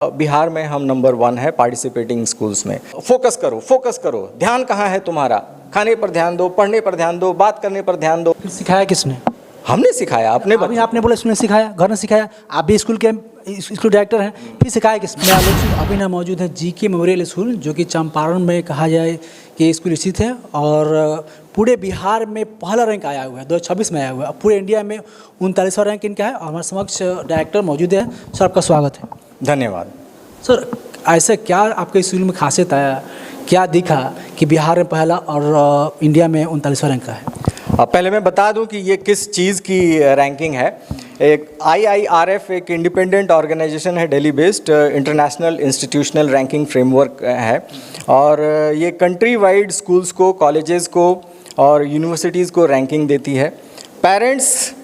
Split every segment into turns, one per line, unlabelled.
बिहार में हम नंबर 1 है पार्टिसिपेटिंग स्कूल्स में। फोकस करो, ध्यान कहाँ है तुम्हारा? खाने पर ध्यान दो, पढ़ने पर ध्यान दो, बात करने पर ध्यान दो।
फिर सिखाया किसने?
हमने सिखाया अपने
अभी आपने बोला इसने सिखाया, घर ने सिखाया, आप भी स्कूल डायरेक्टर हैं, फिर सिखाया किसने? अभी ना मौजूद है जीके मेमोरियल स्कूल, जो कि चंपारण में कहा जाए कि स्कूल स्थित है और पूरे बिहार में पहला रैंक आया हुआ है, 2026 में आया हुआ है। पूरे इंडिया में 39वां रैंक इनका है और हमारे समक्ष डायरेक्टर मौजूद है। सर आपका स्वागत है।
धन्यवाद।
सर ऐसा क्या आपके स्कूल में खासियत आया, क्या दिखा कि बिहार में पहला और इंडिया में 39वां रैंक का है?
पहले मैं बता दूं कि ये किस चीज़ की रैंकिंग है। एक IIRF एक इंडिपेंडेंट ऑर्गेनाइजेशन है, Delhi based international institutional ranking framework है और ये कंट्री वाइड स्कूल्स को, कॉलेजेस को और यूनिवर्सिटीज़ को रैंकिंग देती है। पेरेंट्स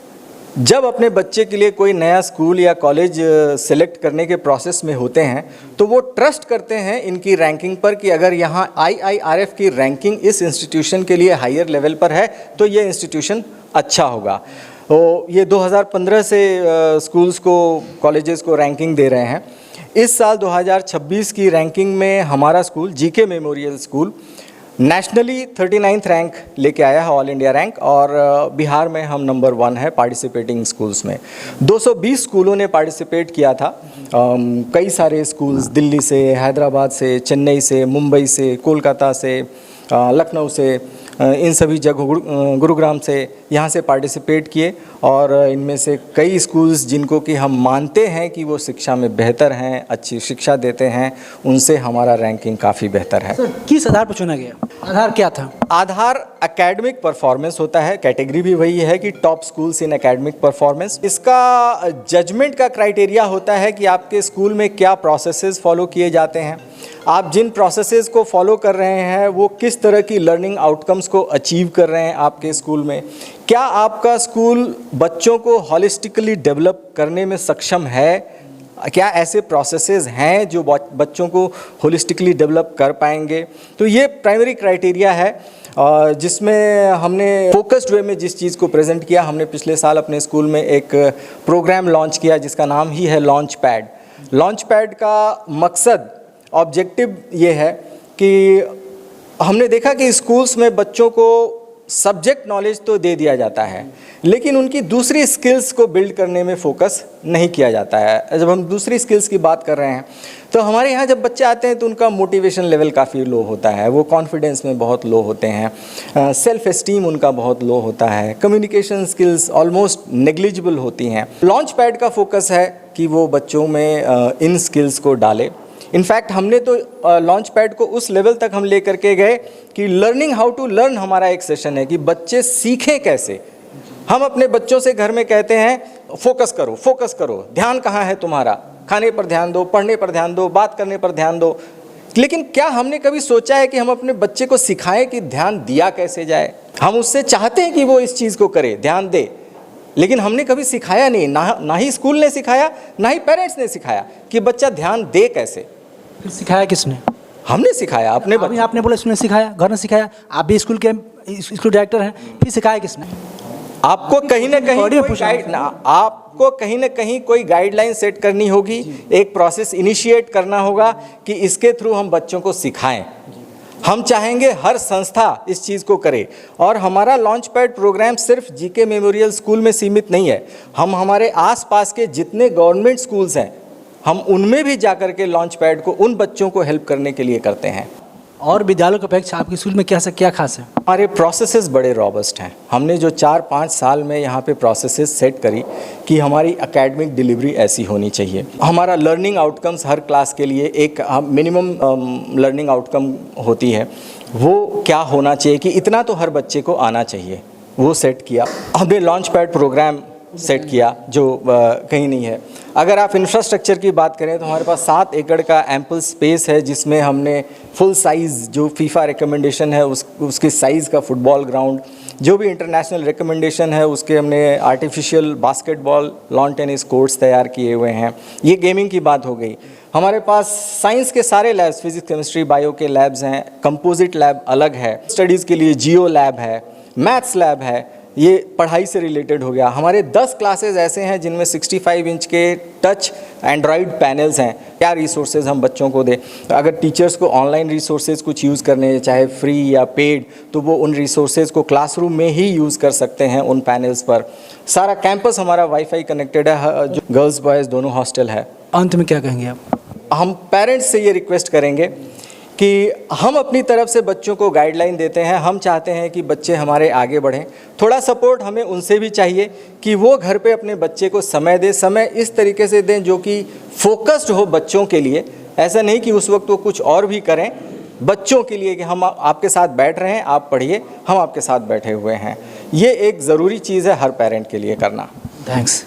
जब अपने बच्चे के लिए कोई नया स्कूल या कॉलेज सेलेक्ट करने के प्रोसेस में होते हैं तो वो ट्रस्ट करते हैं इनकी रैंकिंग पर कि अगर यहाँ IIRF की रैंकिंग इस इंस्टीट्यूशन के लिए हायर लेवल पर है तो ये इंस्टीट्यूशन अच्छा होगा। तो ये 2015 से स्कूल्स को, कॉलेजेस को रैंकिंग दे रहे हैं। इस साल 2026 की रैंकिंग में हमारा school GK memorial school nationally 39th rank लेके आया है, ऑल इंडिया रैंक, और बिहार में हम नंबर 1 है पार्टिसिपेटिंग स्कूल्स में। 220 स्कूलों ने पार्टिसिपेट किया था। कई सारे स्कूल्स दिल्ली से, हैदराबाद से, चेन्नई से, मुंबई से, कोलकाता से, लखनऊ से, इन सभी जगह, गुरुग्राम से, यहाँ से पार्टिसिपेट किए और इनमें से कई स्कूल्स जिनको कि हम मानते हैं कि वो शिक्षा में बेहतर हैं, अच्छी शिक्षा देते हैं, उनसे हमारा रैंकिंग काफ़ी बेहतर है।
सर किस आधार पर चुना गया? आधार क्या था?
आधार एकेडमिक परफॉर्मेंस होता है, कैटेगरी भी वही है कि top schools in academic performance. इसका जजमेंट का क्राइटेरिया होता है कि आपके स्कूल में क्या प्रोसेसेस फॉलो किए जाते हैं, आप जिन प्रोसेसेस को फॉलो कर रहे हैं वो किस तरह की लर्निंग आउटकम्स को अचीव कर रहे हैं आपके स्कूल में, क्या आपका स्कूल बच्चों को हॉलिस्टिकली डेवलप करने में सक्षम है, क्या ऐसे प्रोसेसेस हैं जो बच्चों को होलिस्टिकली डेवलप कर पाएंगे। तो ये प्राइमरी क्राइटेरिया है जिसमें हमने फोकस्ड वे में जिस चीज़ को प्रेजेंट किया। हमने पिछले साल अपने स्कूल में एक प्रोग्राम लॉन्च किया जिसका नाम ही है लॉन्च पैड। लॉन्च पैड का मकसद, ऑब्जेक्टिव ये है कि हमने देखा कि स्कूल्स में बच्चों को सब्जेक्ट नॉलेज तो दे दिया जाता है लेकिन उनकी दूसरी स्किल्स को बिल्ड करने में फोकस नहीं किया जाता है। जब हम दूसरी स्किल्स की बात कर रहे हैं तो हमारे यहाँ जब बच्चे आते हैं तो उनका मोटिवेशन लेवल काफ़ी लो होता है, वो कॉन्फिडेंस में बहुत लो होते हैं, सेल्फ एस्टीम उनका बहुत लो होता है, कम्युनिकेशन स्किल्स ऑलमोस्ट नेग्लिजिबल होती हैं। लॉन्च पैड का फोकस है कि वो बच्चों में इन स्किल्स को डाले। इनफैक्ट हमने तो लॉन्च पैड को उस लेवल तक हम लेकर के गए कि लर्निंग हाउ टू लर्न हमारा एक सेशन है कि बच्चे सीखें कैसे। हम अपने बच्चों से घर में कहते हैं फोकस करो, ध्यान कहाँ है तुम्हारा? खाने पर ध्यान दो, पढ़ने पर ध्यान दो, बात करने पर ध्यान दो। लेकिन क्या हमने कभी सोचा है कि हम अपने बच्चे को सिखाएं कि ध्यान दिया कैसे जाए? हम उससे चाहते हैं कि वो इस चीज़ को करे, ध्यान दे, लेकिन हमने कभी सिखाया नहीं, ना ही स्कूल ने सिखाया, ना ही पेरेंट्स ने सिखाया कि बच्चा ध्यान दे कैसे।
फिर सिखाया किसने?
हमने सिखाया अपने
अभी आपने बोला इसने सिखाया, घर ने सिखाया, आप भी स्कूल डायरेक्टर हैं, फिर सिखाया किसने?
आपको कहीं ना कहीं कोई गाइडलाइन सेट करनी होगी, एक प्रोसेस इनिशिएट करना होगा कि इसके थ्रू हम बच्चों को सिखाएं। हम चाहेंगे हर संस्था इस चीज़ को करे और हमारा लॉन्च पैड प्रोग्राम सिर्फ जीके मेमोरियल स्कूल में सीमित नहीं है। हम हमारे आसपास के जितने गवर्नमेंट स्कूल्स हैं हम उनमें भी जाकर के लॉन्च पैड को उन बच्चों को हेल्प करने के लिए करते हैं।
और विद्यालयों की अपेक्षा आपके स्कूल में क्या खास है?
हमारे प्रोसेसेस बड़े रॉबस्ट हैं। हमने जो 4-5 साल में यहाँ पे प्रोसेसेस सेट करी कि हमारी एकेडमिक डिलीवरी ऐसी होनी चाहिए। हमारा लर्निंग आउटकम्स हर क्लास के लिए एक मिनिमम लर्निंग आउटकम होती है, वो क्या होना चाहिए कि इतना तो हर बच्चे को आना चाहिए, वो सेट किया। हमने लॉन्च पैड प्रोग्राम सेट किया जो कहीं नहीं है। अगर आप इंफ्रास्ट्रक्चर की बात करें तो हमारे पास 7 एकड़ का एम्पल स्पेस है जिसमें हमने फुल साइज़ जो फीफा रिकमेंडेशन है उसके साइज़ का फुटबॉल ग्राउंड, जो भी इंटरनेशनल रिकमेंडेशन है उसके हमने artificial basketball, lawn tennis courts तैयार किए हुए हैं। ये गेमिंग की बात हो गई। हमारे पास साइंस के सारे लैब्स, फिजिक्स, केमिस्ट्री, बायो के लैब्स हैं। कंपोजिट लैब अलग है, स्टडीज़ के लिए जियो लैब है, मैथ्स लैब है, ये पढ़ाई से रिलेटेड हो गया। हमारे 10 क्लासेस ऐसे हैं जिनमें 65 इंच के टच एंड्रॉयड पैनल्स हैं। क्या रिसोर्सेज हम बच्चों को दें? अगर टीचर्स को ऑनलाइन रिसोर्सेज कुछ यूज़ करने हैं, चाहे फ्री या पेड, तो वो उन रिसोर्सेज को क्लासरूम में ही यूज़ कर सकते हैं उन पैनल्स पर। सारा कैंपस हमारा वाईफाई कनेक्टेड है, जो गर्ल्स बॉयज़ दोनों हॉस्टल है।
अंत में क्या कहेंगे आप?
हम पेरेंट्स से ये रिक्वेस्ट करेंगे कि हम अपनी तरफ से बच्चों को गाइडलाइन देते हैं। हम चाहते हैं कि बच्चे हमारे आगे बढ़ें। थोड़ा सपोर्ट हमें उनसे भी चाहिए कि वो घर पे अपने बच्चे को समय दें। समय इस तरीके से दें जो कि फोकस्ड हो बच्चों के लिए। ऐसा नहीं कि उस वक्त वो कुछ और भी करें, बच्चों के लिए कि हम आपके साथ बैठ रहे हैं, आप पढ़िए, हम आपके साथ बैठे हुए हैं। ये एक ज़रूरी चीज़ है हर पेरेंट के लिए करना।
थैंक्स।